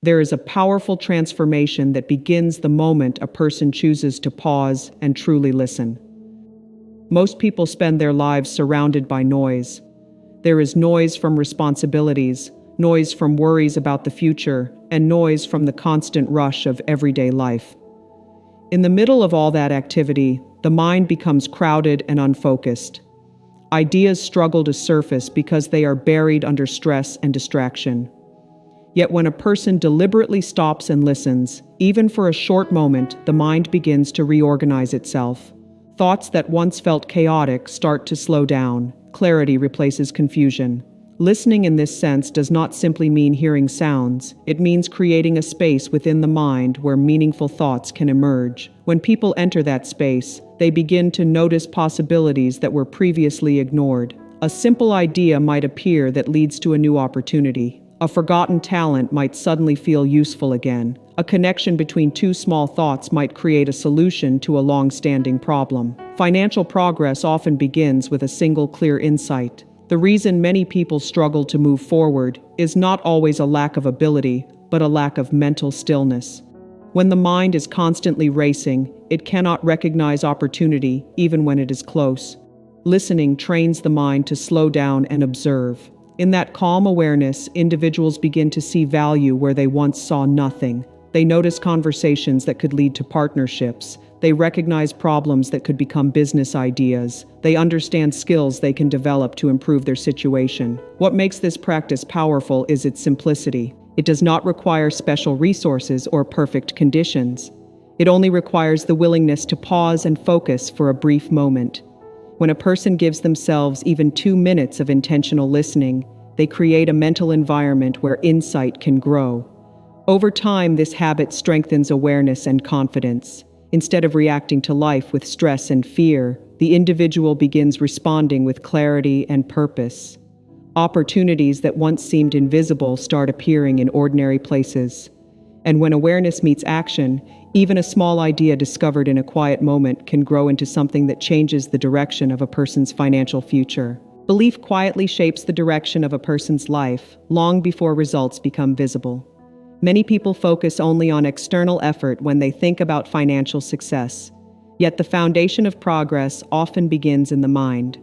There is a powerful transformation that begins the moment a person chooses to pause and truly listen. Most people spend their lives surrounded by noise. There is noise from responsibilities, noise from worries about the future, and noise from the constant rush of everyday life. In the middle of all that activity, the mind becomes crowded and unfocused. Ideas struggle to surface because they are buried under stress and distraction. Yet when a person deliberately stops and listens, even for a short moment, the mind begins to reorganize itself. Thoughts that once felt chaotic start to slow down. Clarity replaces confusion. Listening in this sense does not simply mean hearing sounds. It means creating a space within the mind where meaningful thoughts can emerge. When people enter that space, they begin to notice possibilities that were previously ignored. A simple idea might appear that leads to a new opportunity. A forgotten talent might suddenly feel useful again. A connection between two small thoughts might create a solution to a long-standing problem. Financial progress often begins with a single clear insight. The reason many people struggle to move forward is not always a lack of ability, but a lack of mental stillness. When the mind is constantly racing, it cannot recognize opportunity even when it is close. Listening trains the mind to slow down and observe. In that calm awareness, individuals begin to see value where they once saw nothing. They notice conversations that could lead to partnerships. They recognize problems that could become business ideas. They understand skills they can develop to improve their situation. What makes this practice powerful is its simplicity. It does not require special resources or perfect conditions. It only requires the willingness to pause and focus for a brief moment. When a person gives themselves even 2 minutes of intentional listening, they create a mental environment where insight can grow. Over time, this habit strengthens awareness and confidence. Instead of reacting to life with stress and fear, the individual begins responding with clarity and purpose. Opportunities that once seemed invisible start appearing in ordinary places. And when awareness meets action, even a small idea discovered in a quiet moment can grow into something that changes the direction of a person's financial future. Belief quietly shapes the direction of a person's life, long before results become visible. Many people focus only on external effort when they think about financial success. Yet the foundation of progress often begins in the mind.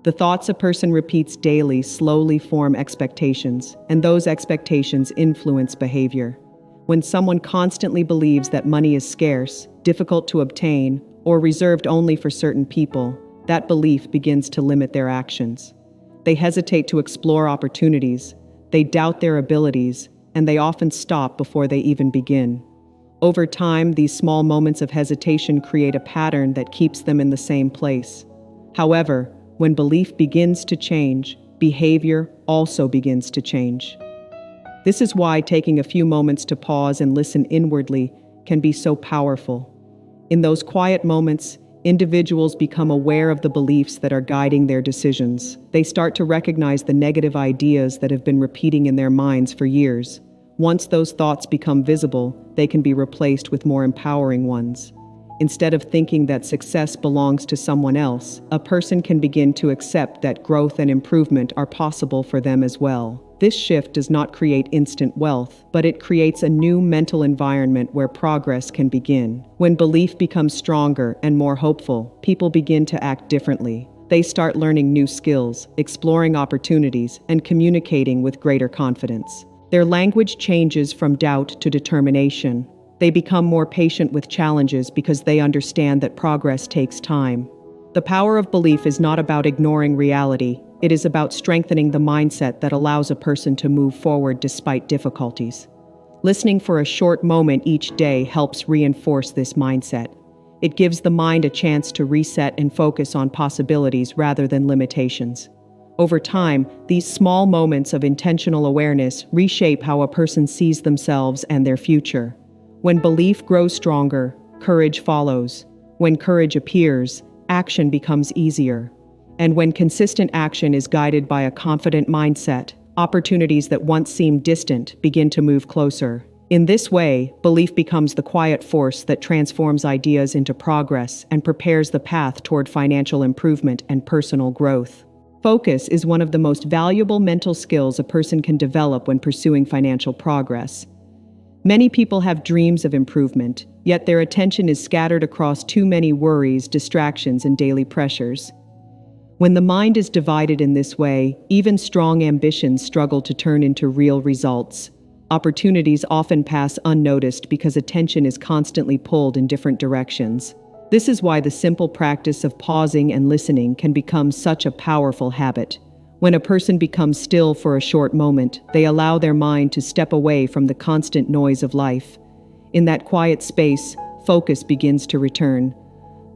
The thoughts a person repeats daily slowly form expectations, and those expectations influence behavior. When someone constantly believes that money is scarce, difficult to obtain, or reserved only for certain people, that belief begins to limit their actions. They hesitate to explore opportunities, they doubt their abilities, and they often stop before they even begin. Over time, these small moments of hesitation create a pattern that keeps them in the same place. However, when belief begins to change, behavior also begins to change. This is why taking a few moments to pause and listen inwardly can be so powerful. In those quiet moments, individuals become aware of the beliefs that are guiding their decisions. They start to recognize the negative ideas that have been repeating in their minds for years. Once those thoughts become visible, they can be replaced with more empowering ones. Instead of thinking that success belongs to someone else, a person can begin to accept that growth and improvement are possible for them as well. This shift does not create instant wealth, but it creates a new mental environment where progress can begin. When belief becomes stronger and more hopeful, people begin to act differently. They start learning new skills, exploring opportunities, and communicating with greater confidence. Their language changes from doubt to determination. They become more patient with challenges because they understand that progress takes time. The power of belief is not about ignoring reality. It is about strengthening the mindset that allows a person to move forward despite difficulties. Listening for a short moment each day helps reinforce this mindset. It gives the mind a chance to reset and focus on possibilities rather than limitations. Over time, these small moments of intentional awareness reshape how a person sees themselves and their future. When belief grows stronger, courage follows. When courage appears, action becomes easier. And when consistent action is guided by a confident mindset, opportunities that once seemed distant begin to move closer. In this way, belief becomes the quiet force that transforms ideas into progress and prepares the path toward financial improvement and personal growth. Focus is one of the most valuable mental skills a person can develop when pursuing financial progress. Many people have dreams of improvement, yet their attention is scattered across too many worries, distractions, and daily pressures. When the mind is divided in this way, even strong ambitions struggle to turn into real results. Opportunities often pass unnoticed because attention is constantly pulled in different directions. This is why the simple practice of pausing and listening can become such a powerful habit. When a person becomes still for a short moment, they allow their mind to step away from the constant noise of life. In that quiet space, focus begins to return.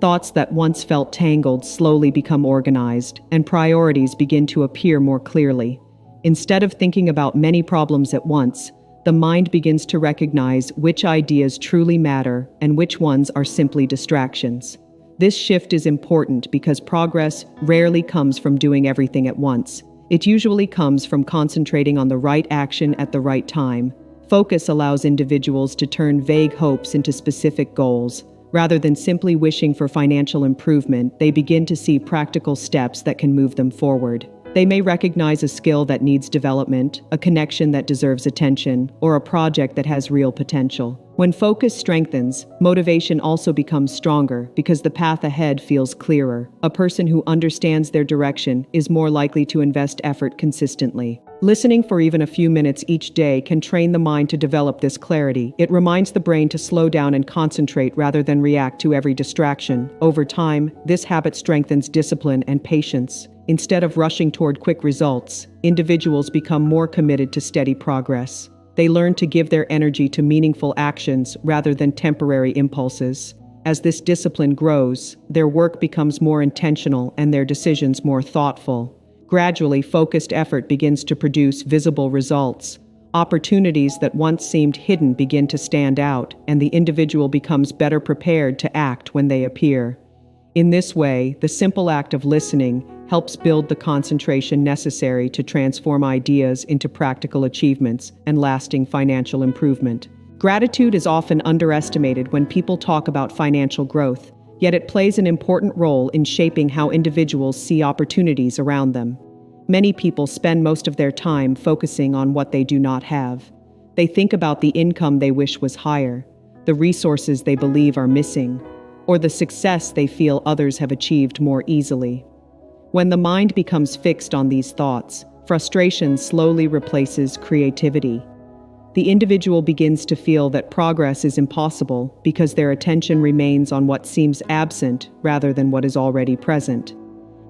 Thoughts that once felt tangled slowly become organized, and priorities begin to appear more clearly. Instead of thinking about many problems at once, the mind begins to recognize which ideas truly matter and which ones are simply distractions. This shift is important because progress rarely comes from doing everything at once. It usually comes from concentrating on the right action at the right time. Focus allows individuals to turn vague hopes into specific goals. Rather than simply wishing for financial improvement, they begin to see practical steps that can move them forward. They may recognize a skill that needs development, a connection that deserves attention, or a project that has real potential. When focus strengthens, motivation also becomes stronger because the path ahead feels clearer. A person who understands their direction is more likely to invest effort consistently. Listening for even a few minutes each day can train the mind to develop this clarity. It reminds the brain to slow down and concentrate rather than react to every distraction. Over time, this habit strengthens discipline and patience. Instead of rushing toward quick results, individuals become more committed to steady progress. They learn to give their energy to meaningful actions rather than temporary impulses. As this discipline grows, their work becomes more intentional and their decisions more thoughtful. Gradually, focused effort begins to produce visible results. Opportunities that once seemed hidden begin to stand out, and the individual becomes better prepared to act when they appear. In this way, the simple act of listening helps build the concentration necessary to transform ideas into practical achievements and lasting financial improvement. Gratitude is often underestimated when people talk about financial growth, yet it plays an important role in shaping how individuals see opportunities around them. Many people spend most of their time focusing on what they do not have. They think about the income they wish was higher, the resources they believe are missing, or the success they feel others have achieved more easily. When the mind becomes fixed on these thoughts, frustration slowly replaces creativity. The individual begins to feel that progress is impossible because their attention remains on what seems absent rather than what is already present.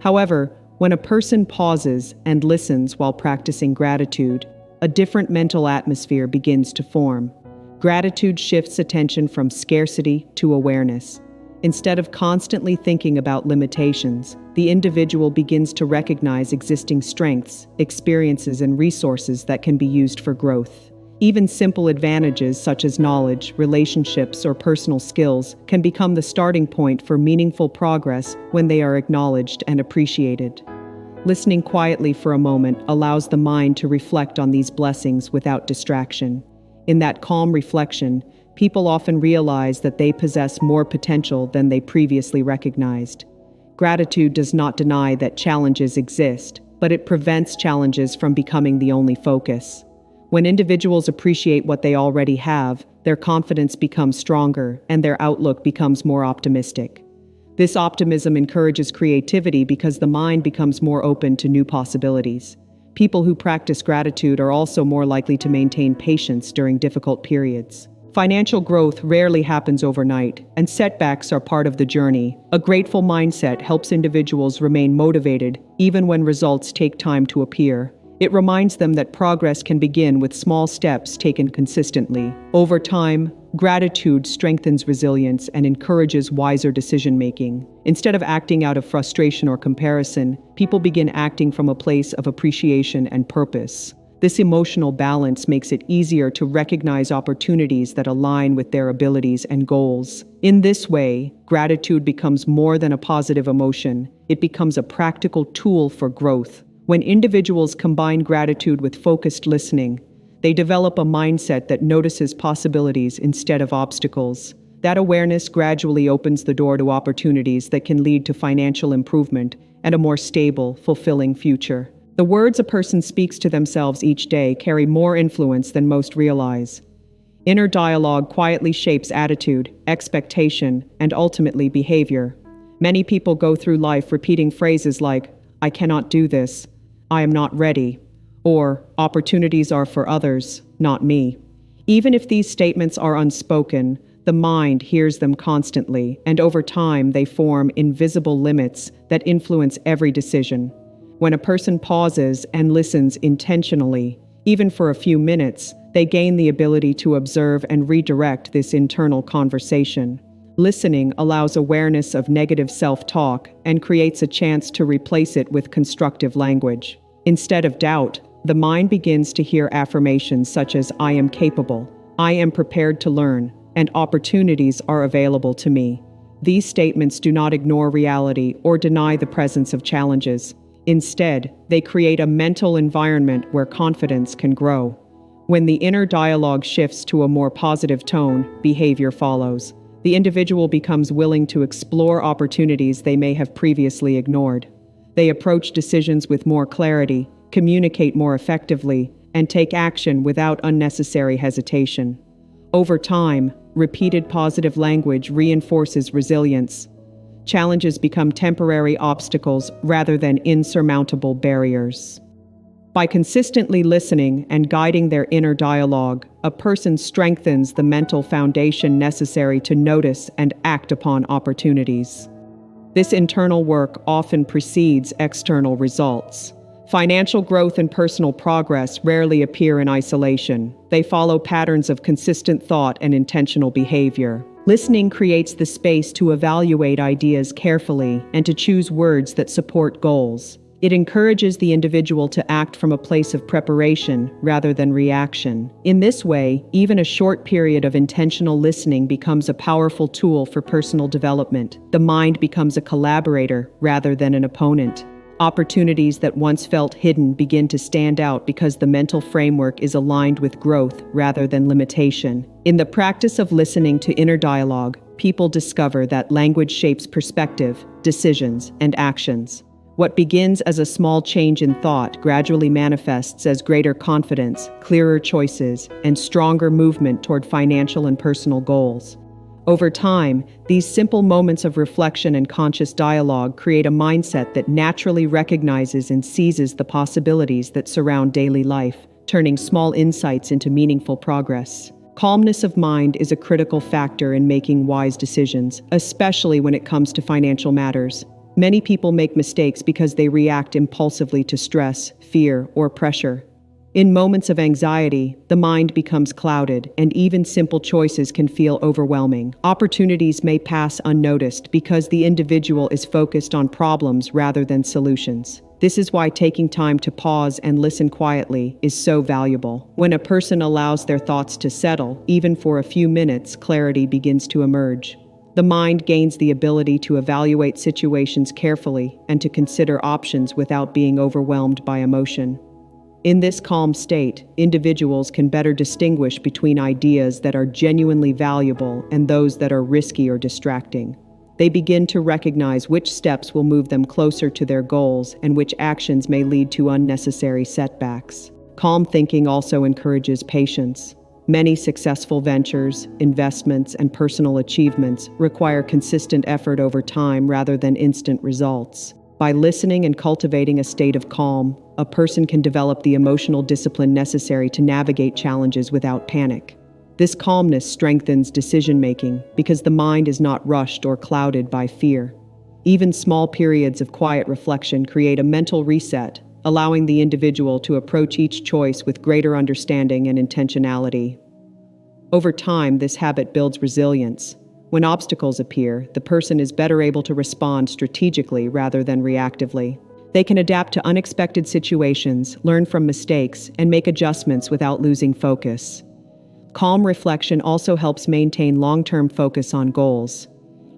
However, when a person pauses and listens while practicing gratitude, a different mental atmosphere begins to form. Gratitude shifts attention from scarcity to awareness. Instead of constantly thinking about limitations, the individual begins to recognize existing strengths, experiences, and resources that can be used for growth. Even simple advantages such as knowledge, relationships, or personal skills can become the starting point for meaningful progress when they are acknowledged and appreciated. Listening quietly for a moment allows the mind to reflect on these blessings without distraction. In that calm reflection, people often realize that they possess more potential than they previously recognized. Gratitude does not deny that challenges exist, but it prevents challenges from becoming the only focus. When individuals appreciate what they already have, their confidence becomes stronger and their outlook becomes more optimistic. This optimism encourages creativity because the mind becomes more open to new possibilities. People who practice gratitude are also more likely to maintain patience during difficult periods. Financial growth rarely happens overnight, and setbacks are part of the journey. A grateful mindset helps individuals remain motivated even when results take time to appear. It reminds them that progress can begin with small steps taken consistently. Over time, gratitude strengthens resilience and encourages wiser decision-making. Instead of acting out of frustration or comparison, people begin acting from a place of appreciation and purpose. This emotional balance makes it easier to recognize opportunities that align with their abilities and goals. In this way, gratitude becomes more than a positive emotion. It becomes a practical tool for growth. When individuals combine gratitude with focused listening, they develop a mindset that notices possibilities instead of obstacles. That awareness gradually opens the door to opportunities that can lead to financial improvement and a more stable, fulfilling future. The words a person speaks to themselves each day carry more influence than most realize. Inner dialogue quietly shapes attitude, expectation, and ultimately behavior. Many people go through life repeating phrases like, "I cannot do this," "I am not ready," or "opportunities are for others, not me." Even if these statements are unspoken, the mind hears them constantly, and over time they form invisible limits that influence every decision. When a person pauses and listens intentionally, even for a few minutes, they gain the ability to observe and redirect this internal conversation. Listening allows awareness of negative self-talk and creates a chance to replace it with constructive language. Instead of doubt, the mind begins to hear affirmations such as "I am capable," "I am prepared to learn," and "opportunities are available to me." These statements do not ignore reality or deny the presence of challenges. Instead, they create a mental environment where confidence can grow. When the inner dialogue shifts to a more positive tone, behavior follows. The individual becomes willing to explore opportunities they may have previously ignored. They approach decisions with more clarity, communicate more effectively, and take action without unnecessary hesitation. Over time, repeated positive language reinforces resilience. Challenges become temporary obstacles rather than insurmountable barriers. By consistently listening and guiding their inner dialogue, a person strengthens the mental foundation necessary to notice and act upon opportunities. This internal work often precedes external results. Financial growth and personal progress rarely appear in isolation. They follow patterns of consistent thought and intentional behavior. Listening creates the space to evaluate ideas carefully and to choose words that support goals. It encourages the individual to act from a place of preparation rather than reaction. In this way, even a short period of intentional listening becomes a powerful tool for personal development. The mind becomes a collaborator rather than an opponent. Opportunities that once felt hidden begin to stand out because the mental framework is aligned with growth rather than limitation. In the practice of listening to inner dialogue, people discover that language shapes perspective, decisions, and actions. What begins as a small change in thought gradually manifests as greater confidence, clearer choices, and stronger movement toward financial and personal goals. Over time, these simple moments of reflection and conscious dialogue create a mindset that naturally recognizes and seizes the possibilities that surround daily life, turning small insights into meaningful progress. Calmness of mind is a critical factor in making wise decisions, especially when it comes to financial matters. Many people make mistakes because they react impulsively to stress, fear, or pressure. In moments of anxiety, the mind becomes clouded, and even simple choices can feel overwhelming. Opportunities may pass unnoticed because the individual is focused on problems rather than solutions. This is why taking time to pause and listen quietly is so valuable. When a person allows their thoughts to settle, even for a few minutes, clarity begins to emerge. The mind gains the ability to evaluate situations carefully and to consider options without being overwhelmed by emotion. In this calm state, individuals can better distinguish between ideas that are genuinely valuable and those that are risky or distracting. They begin to recognize which steps will move them closer to their goals and which actions may lead to unnecessary setbacks. Calm thinking also encourages patience. Many successful ventures, investments, and personal achievements require consistent effort over time rather than instant results. By listening and cultivating a state of calm, a person can develop the emotional discipline necessary to navigate challenges without panic. This calmness strengthens decision-making because the mind is not rushed or clouded by fear. Even small periods of quiet reflection create a mental reset, allowing the individual to approach each choice with greater understanding and intentionality. Over time, this habit builds resilience. When obstacles appear, the person is better able to respond strategically rather than reactively. They can adapt to unexpected situations, learn from mistakes, and make adjustments without losing focus. Calm reflection also helps maintain long-term focus on goals.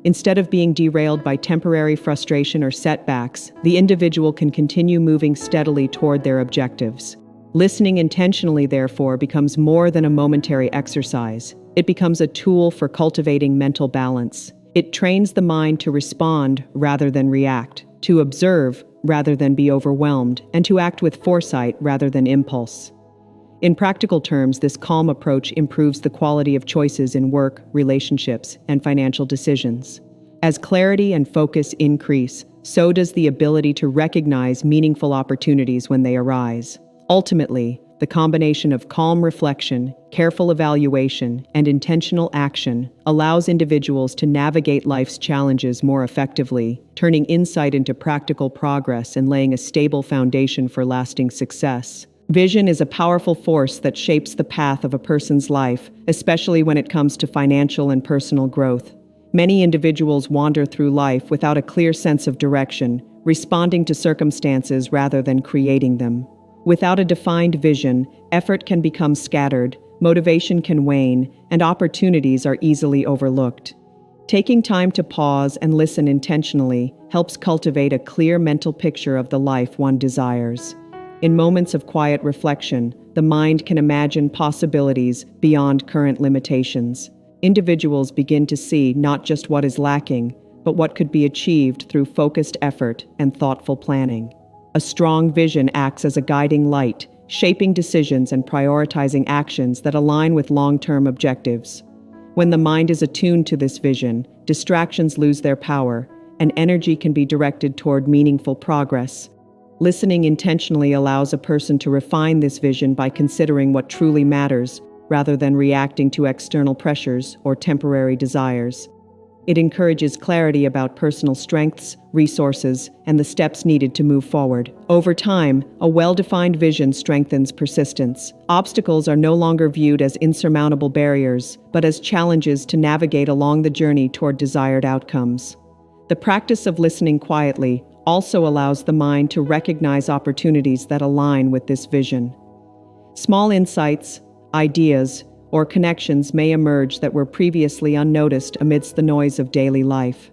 Instead of being derailed by temporary frustration or setbacks, the individual can continue moving steadily toward their objectives. Listening intentionally, therefore, becomes more than a momentary exercise. It becomes a tool for cultivating mental balance. It trains the mind to respond rather than react, to observe rather than be overwhelmed, and to act with foresight rather than impulse. In practical terms, this calm approach improves the quality of choices in work, relationships, and financial decisions. As clarity and focus increase, so does the ability to recognize meaningful opportunities when they arise. Ultimately, the combination of calm reflection, careful evaluation, and intentional action allows individuals to navigate life's challenges more effectively, turning insight into practical progress and laying a stable foundation for lasting success. Vision is a powerful force that shapes the path of a person's life, especially when it comes to financial and personal growth. Many individuals wander through life without a clear sense of direction, responding to circumstances rather than creating them. Without a defined vision, effort can become scattered, motivation can wane, and opportunities are easily overlooked. Taking time to pause and listen intentionally helps cultivate a clear mental picture of the life one desires. In moments of quiet reflection, the mind can imagine possibilities beyond current limitations. Individuals begin to see not just what is lacking, but what could be achieved through focused effort and thoughtful planning. A strong vision acts as a guiding light, shaping decisions and prioritizing actions that align with long-term objectives. When the mind is attuned to this vision, distractions lose their power, and energy can be directed toward meaningful progress. Listening intentionally allows a person to refine this vision by considering what truly matters, rather than reacting to external pressures or temporary desires. It encourages clarity about personal strengths, resources, and the steps needed to move forward. Over time, a well-defined vision strengthens persistence. Obstacles are no longer viewed as insurmountable barriers, but as challenges to navigate along the journey toward desired outcomes. The practice of listening quietly also allows the mind to recognize opportunities that align with this vision. Small insights, ideas, or connections may emerge that were previously unnoticed amidst the noise of daily life.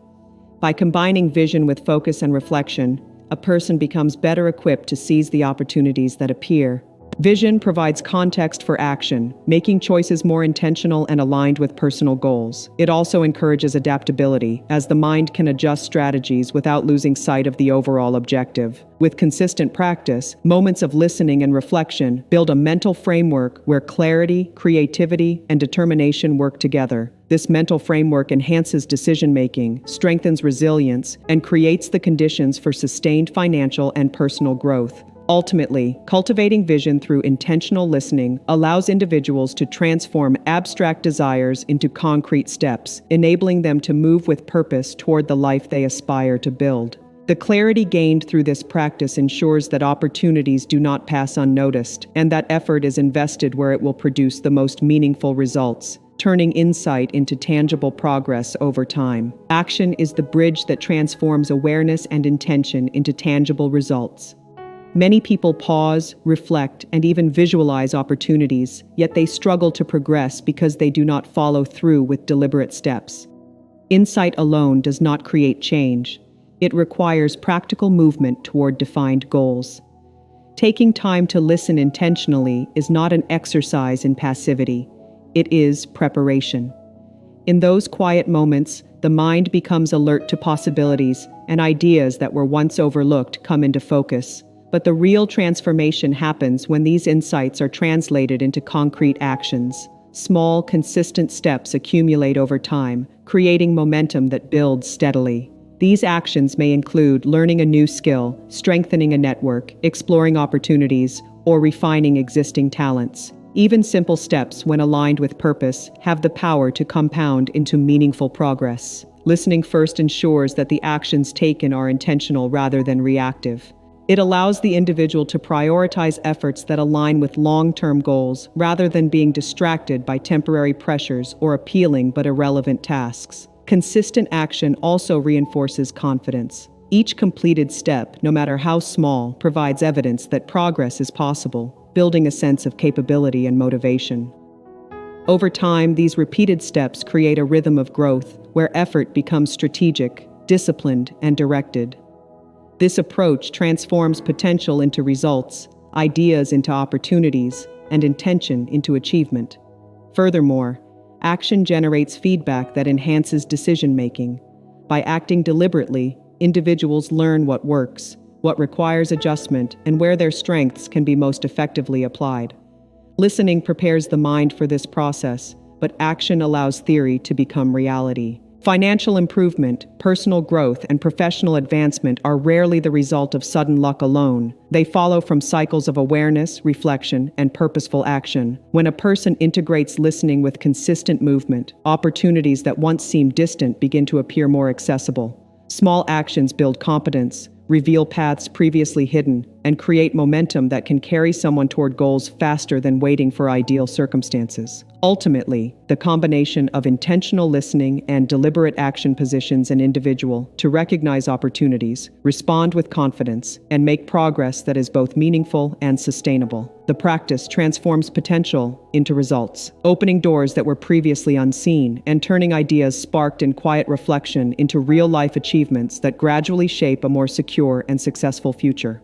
By combining vision with focus and reflection, a person becomes better equipped to seize the opportunities that appear. Vision provides context for action, making choices more intentional and aligned with personal goals. It also encourages adaptability, as the mind can adjust strategies without losing sight of the overall objective. With consistent practice, moments of listening and reflection build a mental framework where clarity, creativity, and determination work together. This mental framework enhances decision-making, strengthens resilience, and creates the conditions for sustained financial and personal growth. Ultimately, cultivating vision through intentional listening allows individuals to transform abstract desires into concrete steps, enabling them to move with purpose toward the life they aspire to build. The clarity gained through this practice ensures that opportunities do not pass unnoticed, and that effort is invested where it will produce the most meaningful results, turning insight into tangible progress over time. Action is the bridge that transforms awareness and intention into tangible results. Many people pause, reflect, and even visualize opportunities, yet they struggle to progress because they do not follow through with deliberate steps. Insight alone does not create change. It requires practical movement toward defined goals. Taking time to listen intentionally is not an exercise in passivity. It is preparation. In those quiet moments, the mind becomes alert to possibilities, and ideas that were once overlooked come into focus. But the real transformation happens when these insights are translated into concrete actions. Small, consistent steps accumulate over time, creating momentum that builds steadily. These actions may include learning a new skill, strengthening a network, exploring opportunities, or refining existing talents. Even simple steps, when aligned with purpose, have the power to compound into meaningful progress. Listening first ensures that the actions taken are intentional rather than reactive. It allows the individual to prioritize efforts that align with long-term goals rather than being distracted by temporary pressures or appealing but irrelevant tasks. Consistent action also reinforces confidence. Each completed step, no matter how small, provides evidence that progress is possible, building a sense of capability and motivation. Over time, these repeated steps create a rhythm of growth where effort becomes strategic, disciplined, and directed. This approach transforms potential into results, ideas into opportunities, and intention into achievement. Furthermore, action generates feedback that enhances decision-making. By acting deliberately, individuals learn what works, what requires adjustment, and where their strengths can be most effectively applied. Listening prepares the mind for this process, but action allows theory to become reality. Financial improvement, personal growth, and professional advancement are rarely the result of sudden luck alone. They follow from cycles of awareness, reflection, and purposeful action. When a person integrates listening with consistent movement, opportunities that once seemed distant begin to appear more accessible. Small actions build competence, reveal paths previously hidden, and create momentum that can carry someone toward goals faster than waiting for ideal circumstances. Ultimately, the combination of intentional listening and deliberate action positions an individual to recognize opportunities, respond with confidence, and make progress that is both meaningful and sustainable. The practice transforms potential into results, opening doors that were previously unseen and turning ideas sparked in quiet reflection into real-life achievements that gradually shape a more secure and successful future.